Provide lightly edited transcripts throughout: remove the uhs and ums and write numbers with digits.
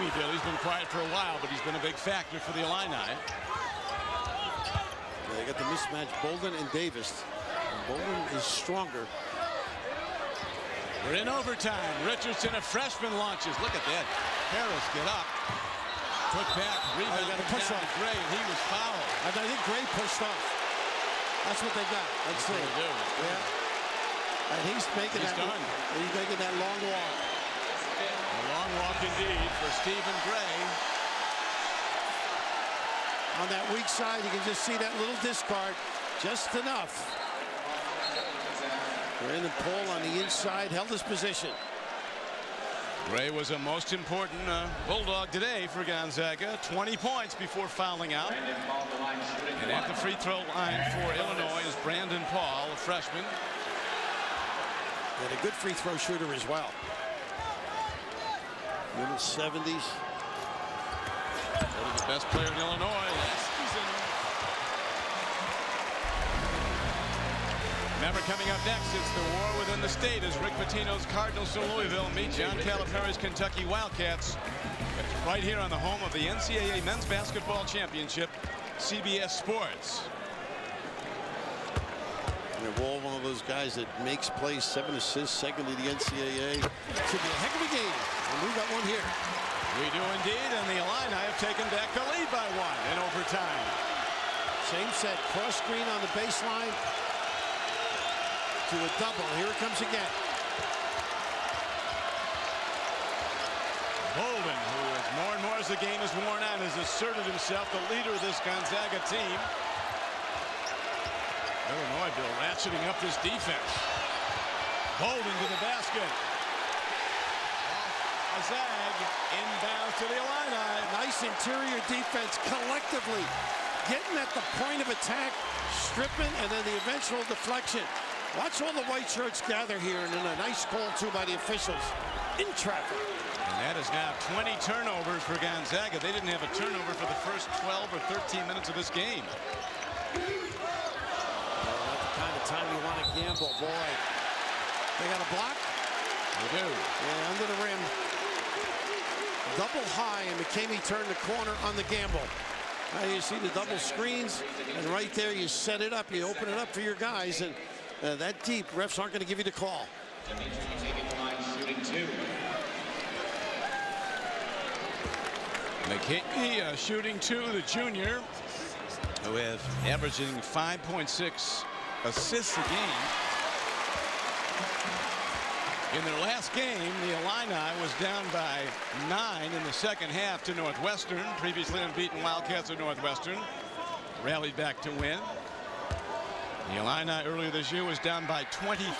Navy deal. He's been quiet for a while, but he's been a big factor for the Illini. They got the mismatch, Bolden and Davis. And Bolden is stronger. We're in overtime. Richardson, a freshman, launches. Look at that. Harris get up. Put back. Rebound. Got a push off Gray, and he was fouled. I think Gray pushed off. That's what they got. Let's see. Yeah. And he's making that long walk. A long walk indeed for Stephen Gray. On that weak side, you can just see that little discard, just enough. Brandon Paul on the inside held his position. Gray was a most important Bulldog today for Gonzaga. 20 points before fouling out. And at the free throw line for Illinois is Brandon Paul, a freshman. And a good free throw shooter as well. Middle 70s. One of the best players in Illinois last season. Remember, coming up next, it's the war within the state as Rick Pitino's Cardinals in Louisville meet John Calipari's Kentucky Wildcats. It's right here on the home of the NCAA Men's Basketball Championship, CBS Sports. And Wall, one of those guys that makes plays, 7 assists, second to the NCAA. Should be a heck of a game. And we got one here. We do indeed, and the Illini have taken back the lead by 1 in overtime. Same set, cross screen on the baseline to a double. Here it comes again. Bolden, who is more and more as the game is worn on, has asserted himself the leader of this Gonzaga team. Illinois, Bill, ratcheting up this defense. Bolden to the basket. A zag, inbounds to the Illini. Nice interior defense collectively. Getting at the point of attack, stripping, and then the eventual deflection. Watch all the white shirts gather here, and then a nice call, too, by the officials in traffic. And that is now 20 turnovers for Gonzaga. They didn't have a turnover for the first 12 or 13 minutes of this game. Not the kind of time you want to gamble, boy. They got a block? They do. Yeah, under the rim. Double high, and McCamey turned the corner on the gamble. Now you see the double screens, and right there you set it up. You open it up for your guys, and that deep, refs aren't going to give you the call. McCamey shooting 2, the junior, who is averaging 5.6 assists a game. In their last game, the Illini was down by 9 in the second half to Northwestern. Previously unbeaten Wildcats of Northwestern rallied back to win. The Illini earlier this year was down by 23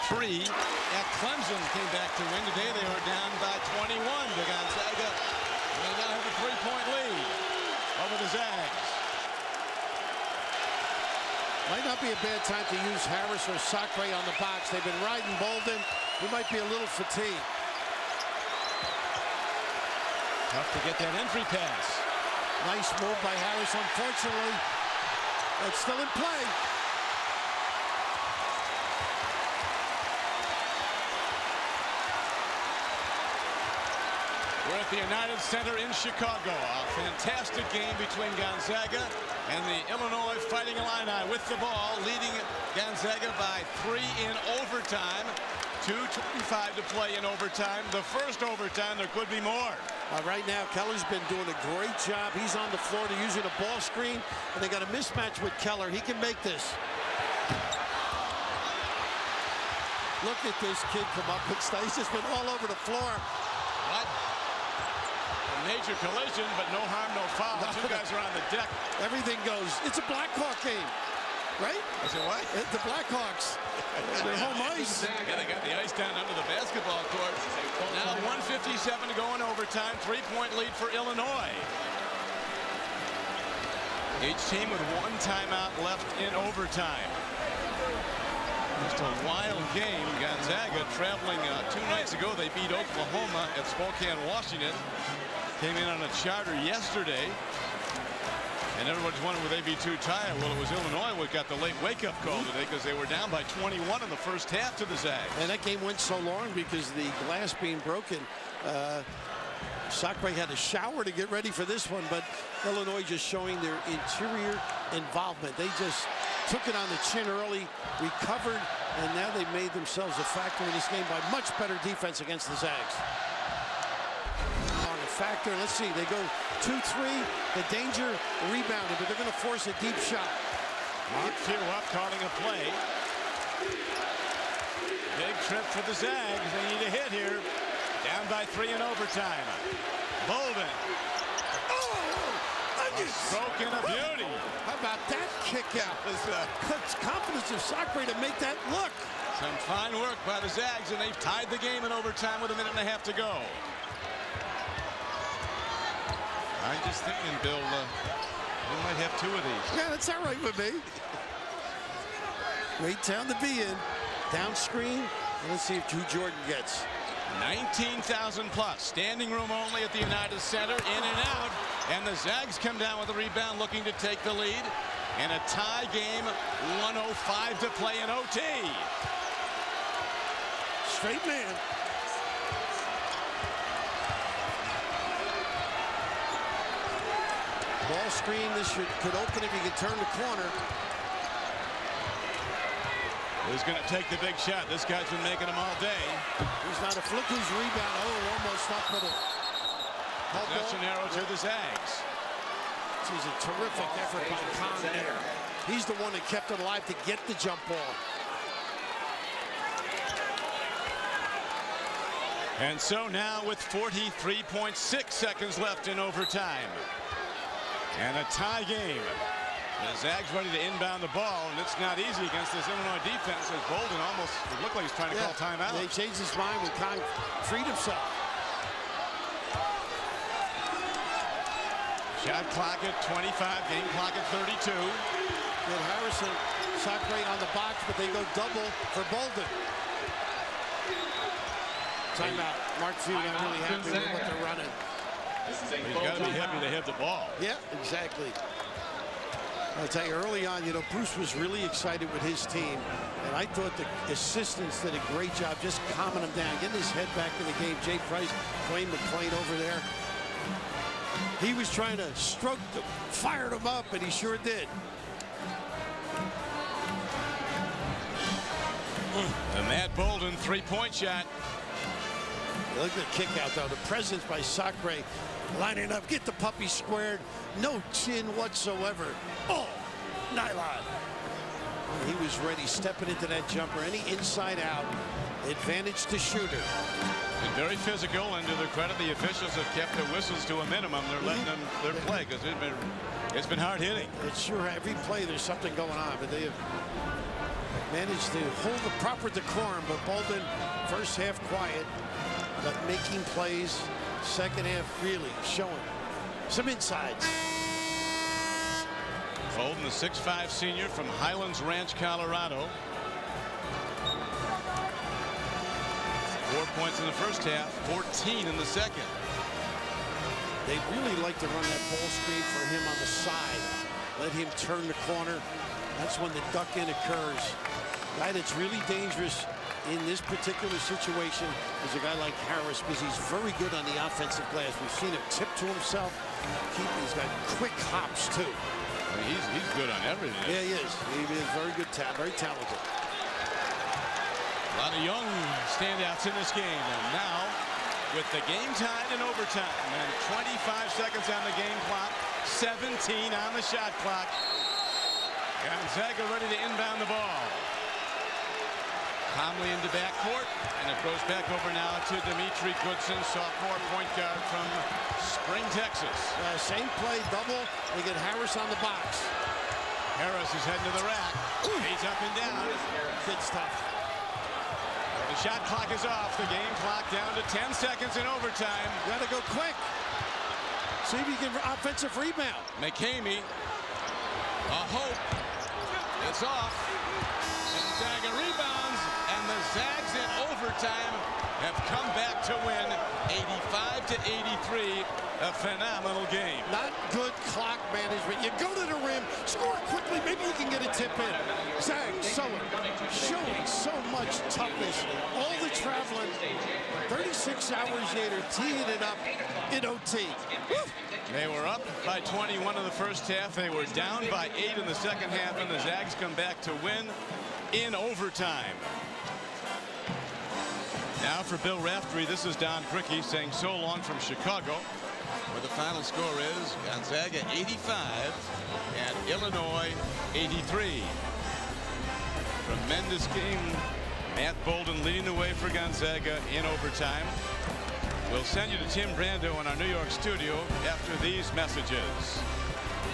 at Clemson, came back to win. Today they are down by 21 to Gonzaga. They now have a 3-point lead over the Zags. Might not be a bad time to use Harris or Sacre on the box. They've been riding Bolden. He might be a little fatigued. Tough to get that entry pass. Nice move by Harris. Unfortunately, it's still in play. We're at the United Center in Chicago. A fantastic game between Gonzaga and the Illinois Fighting Illini with the ball, leading Gonzaga by 3 in overtime. 2:25 to play in overtime. The first overtime, there could be more. Right now, Keller's been doing a great job. He's on the floor to using a ball screen, and they got a mismatch with Keller. He can make this. Look at this kid come up and stay. He's just been all over the floor. What? A major collision, but no harm, no foul. Two guys are on the deck. Everything goes. It's a Blackhawk game, right? I said what? The Blackhawks. They're home ice. Yeah, they got the ice down under the basketball court. Now 1:57 to go in overtime. 3-point lead for Illinois. Each team with 1 timeout left in overtime. Just a wild game. Gonzaga traveling 2 nights ago. They beat Oklahoma at Spokane, Washington. Came in on a charter yesterday. And everybody's wondering, will they be too tired? Well, it was Illinois who got the late wake-up call today because they were down by 21 in the first half to the Zags. And that game went so long because the glass being broken. Sacre had a shower to get ready for this one, but Illinois just showing their interior involvement. They just took it on the chin early, recovered, and now they made themselves a factor in this game by much better defense against the Zags. On a factor, let's see, they go 2-3, the danger, the rebounding, but they're going to force a deep shot. Mark Few up, calling a play. Big trip for the Zags. They need a hit here. Down by 3 in overtime. Bolden. A stroke and a beauty. How about that kick out? It's confidence of Sacre to make that look. Some fine work by the Zags, and they've tied the game in overtime with 1.5 minutes to go. I'm just thinking, Bill, we might have 2 of these. Yeah, that's all right with me. Great town to be in. Down screen. Let's see if Drew Jordan gets. 19,000 plus. Standing room only at the United Center. In and out. And the Zags come down with a rebound, looking to take the lead. And a tie game. 1:05 to play in OT. Straight man. Ball screen. This could open if you can turn the corner. Who's going to take the big shot? This guy's been making them all day. He's not a flick. Who's rebound? Oh, almost up with it. Possession arrow to the Zags. This is a terrific effort by Kahn there. He's the one that kept it alive to get the jump ball. And so now with 43.6 seconds left in overtime. And a tie game. The Zags ready to inbound the ball, and it's not easy against this Illinois defense, as Bolden almost looked like he's trying to call timeout. They changed his mind when Kahn freed himself. Shot clock at 25, game clock at 32. Get Harrison, Sacre on the box, but they go double for Bolden. Timeout. Mark Few not really happy with what they're running. He's got to be happy to have the ball. Yeah, exactly. I'll tell you, early on, Bruce was really excited with his team, and I thought the assistants did a great job just calming him down, getting his head back in the game. Jay Price, Dwayne McClain over there. He was trying to stroke them, fired him up, and he sure did. The Matt Bolden three-point shot. Look at the kick out, though. The presence by Sacre, lining up, get the puppy squared. No chin whatsoever. Oh, nylon. He was ready, stepping into that jumper. Any inside out, advantage to shooter. And very physical, and to their credit, the officials have kept their whistles to a minimum. They're letting them play because it's been hard hitting. It's sure every play there's something going on, but they have managed to hold the proper decorum. But Bolden, first half quiet, but making plays. Second half really showing some insides. Bolden, the 6'5" senior from Highlands Ranch, Colorado. 4 points in the first half, 14 in the second. They really like to run that ball screen for him on the side. Let him turn the corner. That's when the duck-in occurs. Guy that's really dangerous in this particular situation is a guy like Harris, because he's very good on the offensive glass. We've seen him tip to himself. He's got quick hops, too. I mean, he's good on everything. Yeah, he is. He is very good, very talented. A lot of young standouts in this game. And now, with the game tied in overtime, and 25 seconds on the game clock, 17 on the shot clock. Gonzaga ready to inbound the ball. Conley into backcourt, and it goes back over now to Dimitri Goodson, sophomore point guard from Spring, Texas. Same play, double. They get Harris on the box. Harris is heading to the rack. He's up and down. Good stuff. The shot clock is off. The game clock down to 10 seconds in overtime. Got to go quick. See if you can offensive rebound. McCamey, a hope. It's off. Gonzaga rebounds, and And the Zags in overtime have come back to win 85-83. A phenomenal game. Not good clock management. You go to the rim, score quickly, maybe you can get a tip in. Zags showing so much toughness. All the traveling, 36 hours later, teeing it up in OT. Woo! They were up by 21 in the first half. They were down by 8 in the second half, and the Zags come back to win in overtime. Now for Bill Raftery, this is Don Criqui saying so long from Chicago, where the final score is Gonzaga 85 and Illinois 83. Tremendous game. Matt Bolden leading the way for Gonzaga in overtime. We'll send you to Tim Brando in our New York studio after these messages.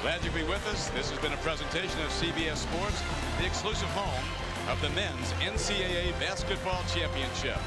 Glad you could be with us. This has been a presentation of CBS Sports, the exclusive home of the men's NCAA basketball championship.